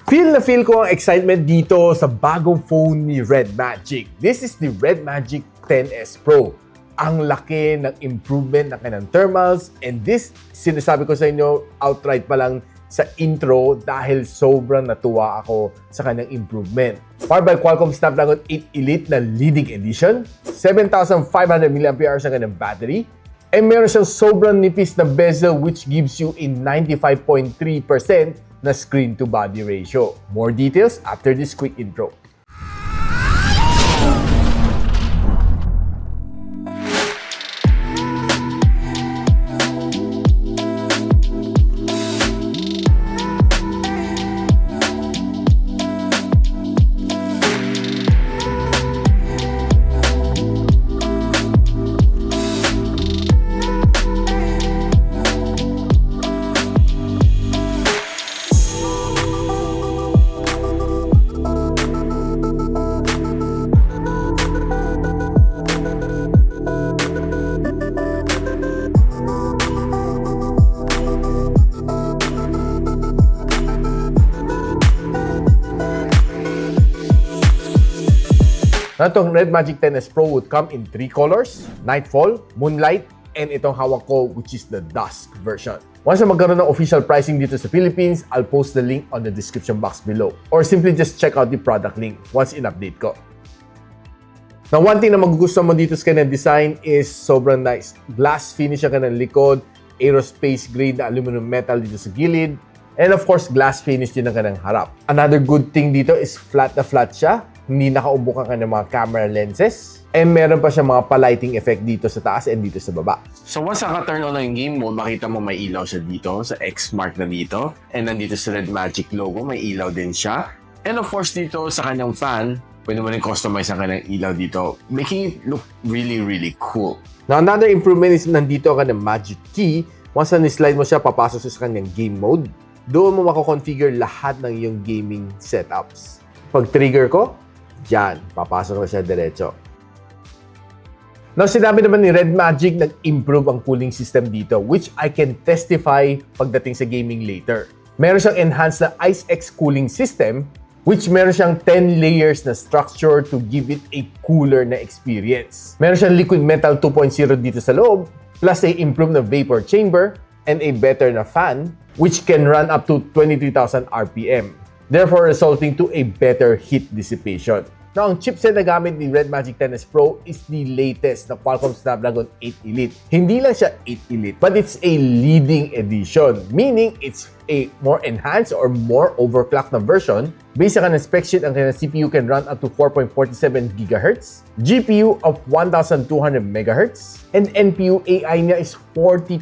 Feel na feel ko ang excitement dito sa bagong phone ni REDMAGIC. This is the REDMAGIC 10s Pro. Ang laki ng improvement ng kanyang thermals, and this, sinasabi ko sa inyo outright pa lang sa intro dahil sobrang natuwa ako sa kanyang improvement. Powered by Qualcomm Snapdragon 8 Elite na leading edition, 7,500 mAh ang kanyang battery, and meron siyang sobrang nipis na bezel which gives you a 95.3% na screen-to-body ratio. More details after this quick intro. Now, itong REDMAGIC 10s Pro would come in 3 colors, Nightfall, Moonlight, and itong hawak ko which is the Dusk version. Once na magkaroon ng official pricing dito sa Philippines, I'll post the link on the description box below. Or simply just check out the product link once in-update ko. Now, one thing na magugustuhan mo dito sa kanyang design is sobrang nice. Glass finish ang kanyang likod, aerospace grade na aluminum metal dito sa gilid, and of course, glass finish din ang kanyang harap. Another good thing dito is flat na flat siya. Hindi nakaumbok ang kanyang mga camera lenses. And meron pa siya mga pa-lighting effect dito sa taas and dito sa baba. So once naka-turn on na yung game mode, makita mo may ilaw siya dito, sa X mark na dito. And nandito sa REDMAGIC logo, may ilaw din siya. And of course dito sa kanyang fan, pwede mo rin customize ang kanyang ilaw dito, making it look really, really cool. Now, another improvement is nandito ang kanyang magic key. Once na ni-slide mo siya, papasok sa kanyang game mode. Doon mo mako-configure lahat ng iyong gaming setups. Pag trigger ko, diyan, papasok na siya diretso. Now, sinabi naman ni REDMAGIC nag-improve ang cooling system dito, which I can testify pagdating sa gaming later. Meron siyang enhanced na IceX cooling system, which meron siyang 10 layers na structure to give it a cooler na experience. Meron siyang liquid metal 2.0 dito sa loob, plus a improved na vapor chamber, and a better na fan, which can run up to 23,000 RPM. Therefore, resulting to a better heat dissipation. Now, ang chipset na gamit ni REDMAGIC 10s Pro is the latest na Qualcomm Snapdragon 8 Elite. Hindi lang siya 8 Elite, but it's a leading edition, meaning it's a more enhanced or more overclocked na version. Based sa kanyang spec sheet, ang kanyang CPU can run up to 4.47 GHz, GPU of 1,200 MHz, and NPU AI niya is 40%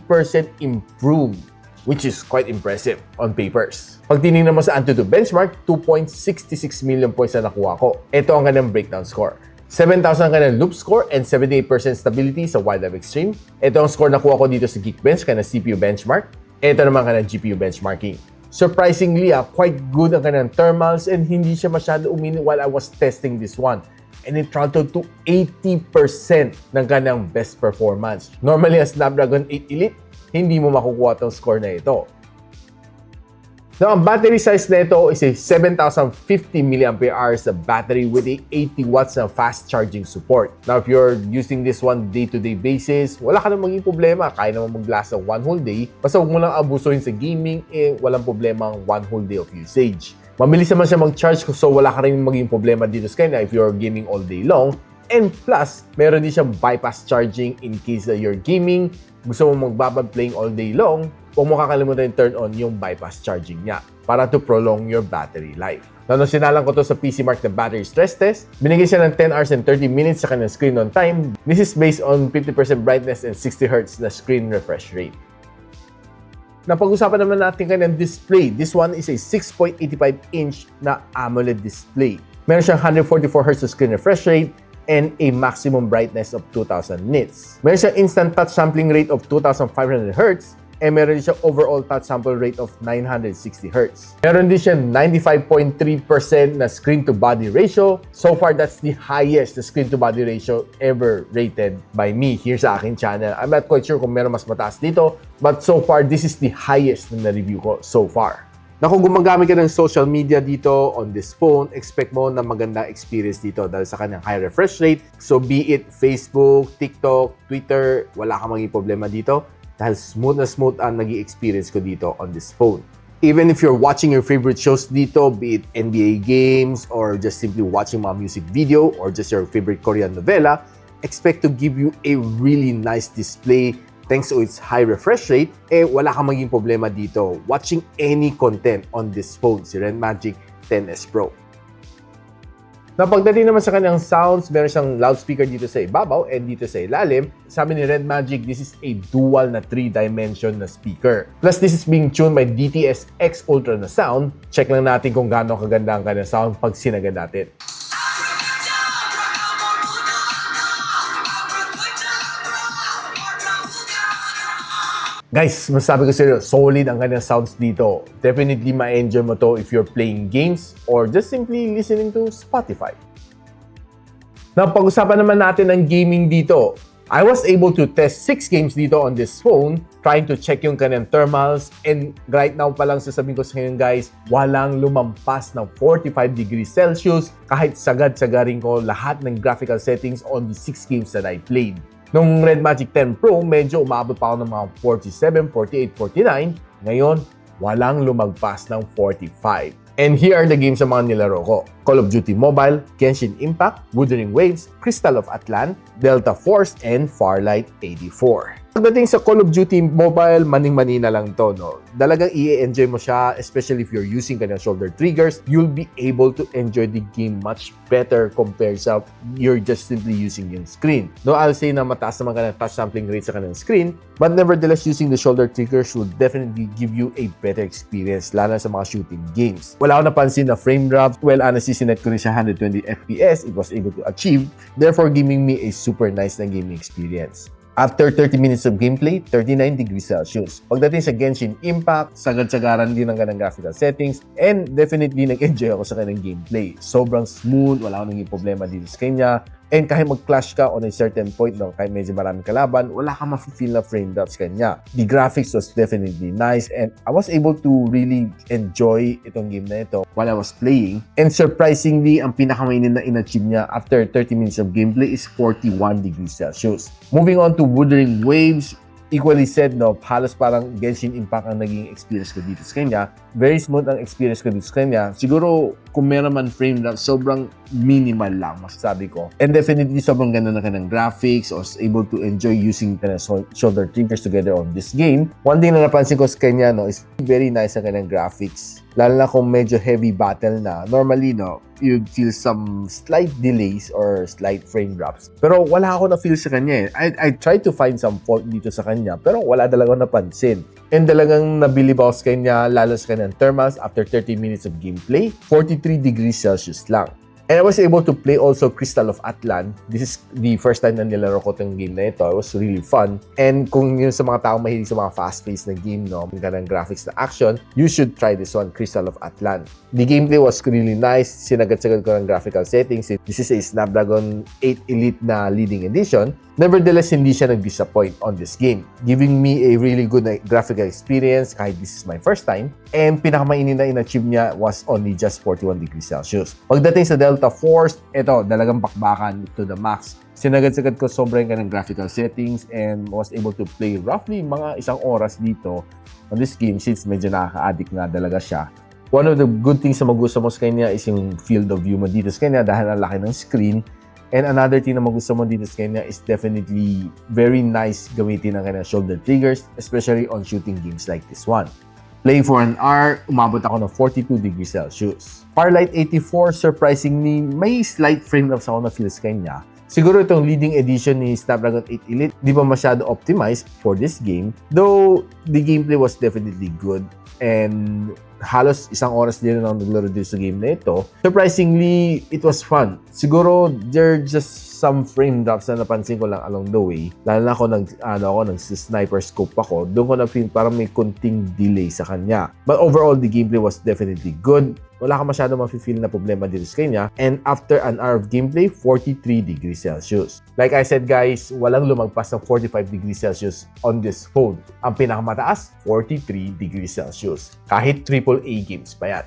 improved, which is quite impressive on papers. Pag tinignan mo sa Antutu benchmark, 2.66 million points na nakuha ko. Ito ang kanyang breakdown score. 7,000 ang kanyang loop score and 78% stability sa Wildlife Extreme. Ito ang score na nakuha ko dito sa Geekbench, kanyang CPU benchmark. Ito naman kanyang GPU benchmarking. Surprisingly, quite good ang kanyang thermals and hindi siya masyado uminit while I was testing this one. And it throttled to 80% ng kanyang best performance. Normally, ang Snapdragon 8 Elite, hindi mo makukuha itong score na ito. Now, ang battery size na ito is a 7,050 mAh na battery with a 80 watts na fast charging support. Now, if you're using this one day-to-day basis, wala ka nang maging problema. Kaya naman mag-last ng one whole day. Basta huwag mo lang abusuhin sa gaming, walang problema ang one whole day of usage. Mabilis naman siya mag-charge, so wala ka rin maging problema dito sa kanya if you're gaming all day long. And plus, meron din siyang bypass charging in case that you're gaming, gusto mo magbabad playing all day long, huwag mo kakalimutan yung turn on yung bypass charging niya para to prolong your battery life. Now, nung sinalang ko to sa PC Mark na battery stress test, binigay siya ng 10 hours and 30 minutes sa kanyang screen on time. This is based on 50% brightness and 60 Hz na screen refresh rate. Napag-usapan naman natin kanyang display. This one is a 6.85-inch na AMOLED display. Meron siyang 144 Hz na screen refresh rate and a maximum brightness of 2,000 nits. Meron siyang instant touch sampling rate of 2,500 Hz and meron din siya overall touch sample rate of 960 Hz. Meron din siya 95.3% na screen-to-body ratio. So far, that's the highest na screen-to-body ratio ever rated by me here sa aking channel. I'm not quite sure kung meron mas mataas dito, but so far, this is the highest na na-review ko so far. Na kung gumagamit ka ng social media dito on this phone, expect mo na magandang experience dito dahil sa kanyang high refresh rate. So be it Facebook, TikTok, Twitter, wala kang maging problema dito dahil smooth na smooth ang naging experience ko dito on this phone. Even if you're watching your favorite shows dito, be it NBA games or just simply watching mga music video or just your favorite Korean novela, expect to give you a really nice display thanks to its high refresh rate, wala kang maging problema dito watching any content on this phone, si REDMAGIC 10s Pro. Na pagdating naman sa kanyang sounds, meron siyang loudspeaker dito sa ibabaw and dito sa ilalim. Sabi ni REDMAGIC, this is a dual na 3-dimension na speaker. Plus, this is being tuned by DTS X Ultra na sound. Check lang natin kung gaano kaganda ang kanyang sound pag sinagad natin. Guys, masasabi ko sa inyo, solid ang kanyang sounds dito. Definitely ma-enjoy mo to if you're playing games or just simply listening to Spotify. Now, pag-usapan naman natin ang gaming dito. I was able to test 6 games dito on this phone, trying to check yung kanyang thermals, and right now pa lang sasabihin ko sa inyo guys, walang lumampas ng 45 degrees Celsius kahit sagad-sagarin ko lahat ng graphical settings on the 6 games that I played. Nung REDMAGIC 10 Pro, medyo umabot pa ako ng mga 47, 48, 49. Ngayon, walang lumagpas ng 45. And here are the games sa mga nilaro ko. Call of Duty Mobile, Genshin Impact, Wuthering Waves, Crystal of Atlan, Delta Force, and Farlight 84. Pagdating sa Call of Duty Mobile, maning-mani na lang to, no? Dalagang i-enjoy mo siya, especially if you're using kanyang shoulder triggers. You'll be able to enjoy the game much better compared sa you're just simply using yung screen. No, I'll say na mataas naman kanyang touch sampling rate sa kanyang screen, but nevertheless, using the shoulder triggers will definitely give you a better experience, lalo sa mga shooting games. Wala ako napansin na frame drops. Well, honestly, sinet ko rin siya 120 FPS. It was able to achieve, therefore giving me a super nice na gaming experience. After 30 minutes of gameplay, 39 degrees Celsius. Pagdating sa Genshin Impact, sagad-sagaran din ang kanyang graphical settings, and definitely nag-enjoy ako sa kanyang gameplay. Sobrang smooth, wala akong naging problema dito sa kanya. And kahit mag-clash ka on a certain point, no, kahit medyo maraming kalaban, wala kang ma-feel na frame drops kanya. The graphics was definitely nice and I was able to really enjoy itong game na ito while I was playing. And surprisingly, ang pinakamainin na in-achieve niya after 30 minutes of gameplay is 41 degrees Celsius. Moving on to Wuthering Waves, equally said, no, halos parang Genshin Impact ang naging experience ko dito sa kanya. Very smooth ang experience ko dito sa kanya. Siguro, kung meron man frame drop, sobrang minimal lang, masasabi ko. And definitely, sobrang ganda na kanyang graphics. I was able to enjoy using kanyang shoulder triggers together on this game. One thing na napansin ko sa kanya, no, is very nice ang kanyang graphics. Lalo na kung medyo heavy battle na. Normally, no, you'd feel some slight delays or slight frame drops. Pero wala ako na-feel sa kanya eh. I tried to find some fault dito sa kanya, pero wala talaga napansin. And talagang nabilib ako sa kanya, lalo sa kanyang thermals after 30 minutes of gameplay, 43 degrees Celsius lang. And I was able to play also Crystal of Atlan. This is the first time na nilaro ko itong game na ito. It was really fun. And kung yun sa mga taong mahilig sa mga fast-paced na game, no, yung ganang graphics na action, you should try this one, Crystal of Atlan. The gameplay was really nice. Sinagad-sagad ko ng graphical settings. This is a Snapdragon 8 Elite na leading edition. Nevertheless, hindi siya nag-disappoint on this game, giving me a really good graphical experience kahit this is my first time. And pinakamainin na in-achieve niya was only just 41 degrees Celsius. Pagdating sa Delta Force, ito, dalagang bakbakan to the max. Sinagad-sagad ko sobrang kanang graphical settings and was able to play roughly mga 1 oras dito on this game since medyo nakaka-addict na talaga siya. One of the good things na magustuhan mo sa kanya is yung field of view mo dito sa kanya dahil ang laki ng screen. And another thing na magustuhan mo dito sa kanya is definitely very nice gamitin ang kanyang shoulder triggers, especially on shooting games like this one. Playing for an hour, umabot ako ng 42 degrees Celsius. Farlight 84, surprisingly, may slight frame drops ako na feel sa kanya. Siguro itong leading edition ni Snapdragon 8 Elite, di ba masyado optimized for this game, though the gameplay was definitely good and halos 1 oras din na naglaro dito sa game na ito. Surprisingly, it was fun. Siguro, there are just some frame drops na napansin ko lang along the way. Lalo na ako nag-sniper scope ako. Doon ko na-feel parang may kunting delay sa kanya. But overall, the gameplay was definitely good. Wala ka masyado ma-feel na problema dito sa kanya. And after an hour of gameplay, 43 degrees Celsius. Like I said guys, walang lumagpas ng 45 degrees Celsius on this phone. Ang pinakamataas, 43 degrees Celsius. Kahit triple AAA games pa yan.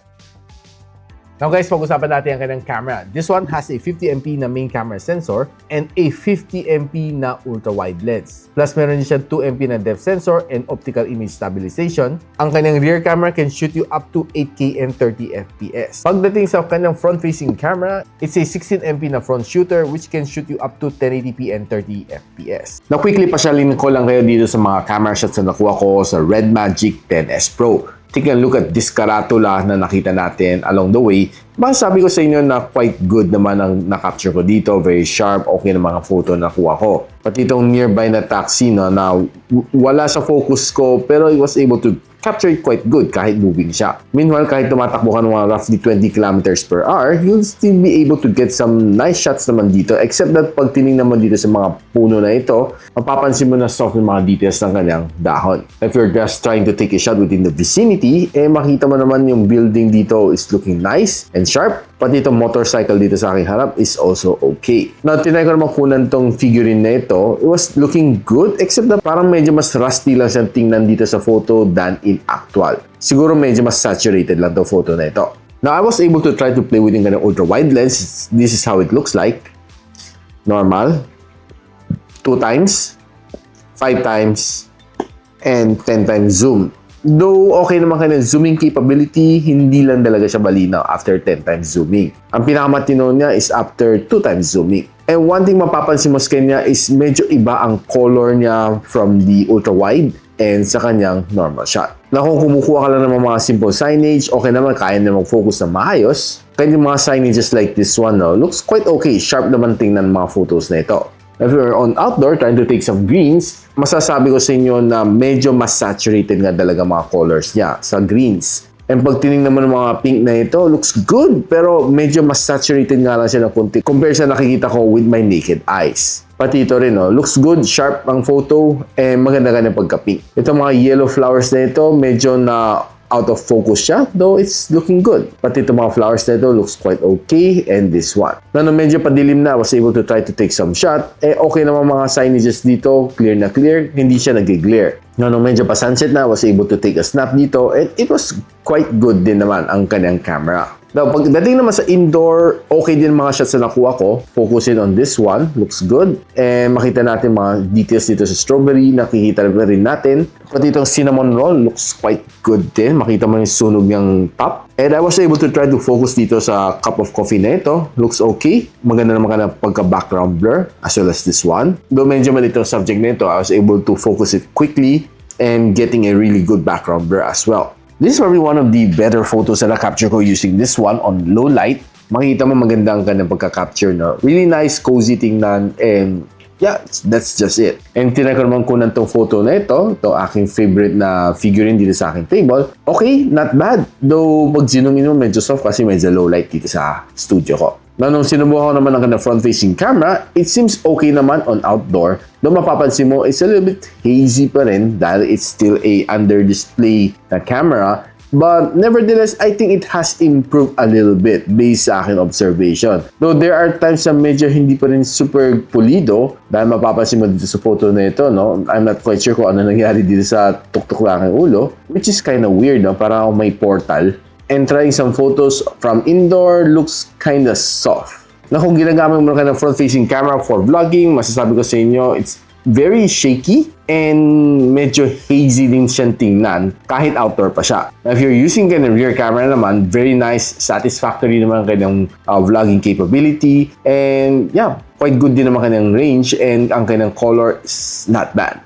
Now guys, pag-usapan natin ang kanyang camera. This one has a 50MP na main camera sensor and a 50MP na ultra-wide lens. Plus meron din siya 2MP na depth sensor and optical image stabilization. Ang kanyang rear camera can shoot you up to 8K and 30fps. Pagdating sa kanyang front-facing camera, it's a 16MP na front shooter which can shoot you up to 1080p and 30fps. Now quickly pasyalin ko lang kayo dito sa mga camera shots na nakuha ko sa REDMAGIC 10s Pro. Take a look at this karatula na nakita natin along the way. Sabi ko sa inyo na quite good naman ang na-capture ko dito. Very sharp, okay na mga photo na nakuha ko. Pati itong nearby na taxi na wala sa focus ko pero I was able to capture it quite good kahit moving siya. Meanwhile, kahit tumatakbo ka ng mga roughly 20 kilometers per hour, you'll still be able to get some nice shots naman dito. Except that pag tinignan mo dito sa mga puno na ito, mapapansin mo na soft yung mga details ng kanyang dahon. If you're just trying to take a shot within the vicinity, makita mo naman yung building dito is looking nice and sharp. Pati itong motorcycle dito sa aking harap is also okay. Now, tinry ko naman kunan tong figurine na ito. It was looking good except na parang medyo mas rusty lang siyang tingnan dito sa photo than in actual. Siguro medyo mas saturated lang itong photo na ito. Now, I was able to try to play with yung ultra-wide lens. This is how it looks like. Normal. 2 times, 5 times, and 10 times zoom. Though okay naman kanya zooming capability, hindi lang talaga siya malinaw after 10 times zooming. Ang pinakamatino niya is after 2 times zooming. And one thing mapapansin mo sa kanya is medyo iba ang color niya from the ultra-wide and sa kanyang normal shot. Na kung kumukuha ka lang ng mga simple signage, okay naman, kaya na mag-focus na maayos. Kaya yung mga signages like this one, looks quite okay. Sharp naman tingnan mga photos na ito. If you're on outdoor trying to take some greens, masasabi ko sa inyo na medyo mas saturated nga talaga mga colors niya sa greens. And pag tinignan mo ng mga pink na ito, looks good. Pero medyo mas saturated nga lang siya ng kunti compared sa nakikita ko with my naked eyes. Pati ito rin, looks good, sharp ang photo, and maganda-ganda pagka-pink. Itong mga yellow flowers na ito, medyo na out of focus siya, though it's looking good. Pati itong mga flowers na ito looks quite okay, and this one. Nung medyo padilim na, I was able to try to take some shot. Okay naman mga signages dito, clear na clear, hindi siya nag-glare. Nung medyo pa sunset na, I was able to take a snap dito, and it was quite good din naman ang kanyang camera. Now, pagdating naman sa indoor, okay din mga shots na nakuha ko. Focusing on this one, looks good. And makita natin mga details dito sa strawberry, nakikita rin natin. Pati itong cinnamon roll, looks quite good din. Makita mo yung sunog niyang top. And I was able to try to focus dito sa cup of coffee na ito. Looks okay. Maganda naman ka na pagka-background blur, as well as this one. Though medyo mali itong subject na ito, I was able to focus it quickly and getting a really good background blur as well. This is probably one of the better photos na na-capture ko using this one on low light. Makikita mo magandang kanyang pagka-capture na really nice, cozy tingnan, and yeah, that's just it. And tinry ko naman kunan tong photo na ito aking favorite na figurine dito sa aking table. Okay, not bad. Though pag zoom-in mo medyo soft kasi medyo low light dito sa studio ko. Now, nung sinubukan ko naman ang front-facing camera, it seems okay naman on outdoor. Though mapapansin mo, it's a little bit hazy pa rin dahil it's still a under-display na camera. But nevertheless, I think it has improved a little bit based sa aking observation. Though there are times na medyo hindi pa rin super pulido dahil mapapansin mo dito sa photo na ito, I'm not quite sure kung ano nangyari dito sa tuktok lang ng ulo, which is kind of weird, parang may portal. And trying some photos from indoor looks kind of soft. Na kung ginagamit mo ka ng front-facing camera for vlogging, masasabi ko sa inyo, it's very shaky and medyo hazy din siyang tingnan kahit outdoor pa siya. Now, if you're using ka ng rear camera naman, very nice, satisfactory naman kanyang vlogging capability. And yeah, quite good din naman kanyang range and ang kanyang color is not bad.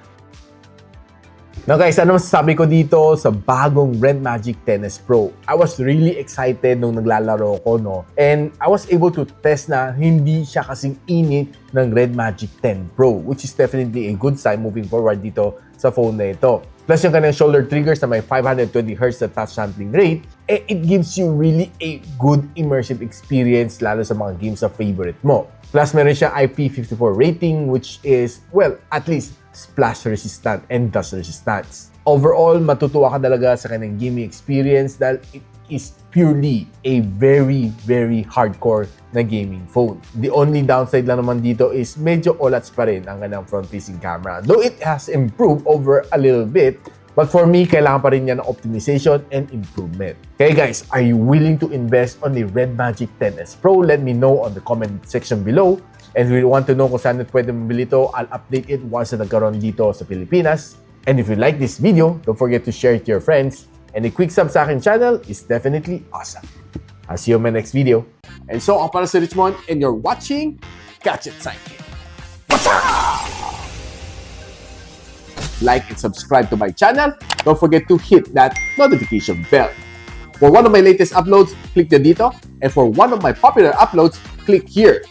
Now guys, ano masasabi ko dito sa bagong REDMAGIC 10s Pro? I was really excited nung naglalaro ko, And I was able to test na hindi siya kasing init ng REDMAGIC 10 Pro, which is definitely a good sign moving forward dito sa phone na ito. Plus yung kanyang shoulder triggers na may 520Hz na touch sampling rate, it gives you really a good immersive experience lalo sa mga games na favorite mo. Plus meron siya IP54 rating, which is, well, at least splash resistant and dust resistance. Overall, matutuwa ka talaga sa kanyang gaming experience dahil it is purely a very, very hardcore na gaming phone. The only downside lang naman dito is medyo olats pa rin ang kanyang front-facing camera. Though it has improved over a little bit, But for me, kailangan pa rin yan ng optimization and improvement. Okay guys, are you willing to invest on the REDMAGIC 10s Pro? Let me know on the comment section below. And if you want to know kung saan pwede mabili ito, I'll update it once na nagkaroon dito sa Pilipinas. And if you like this video, don't forget to share it to your friends. And a quick sub sa akin channel is definitely awesome. I'll see you in my next video. And so, ako para si Richmond, and you're watching Gadget Sidekick. Like and subscribe to my channel. Don't forget to hit that notification bell. For one of my latest uploads, click the dito. And for one of my popular uploads, click here.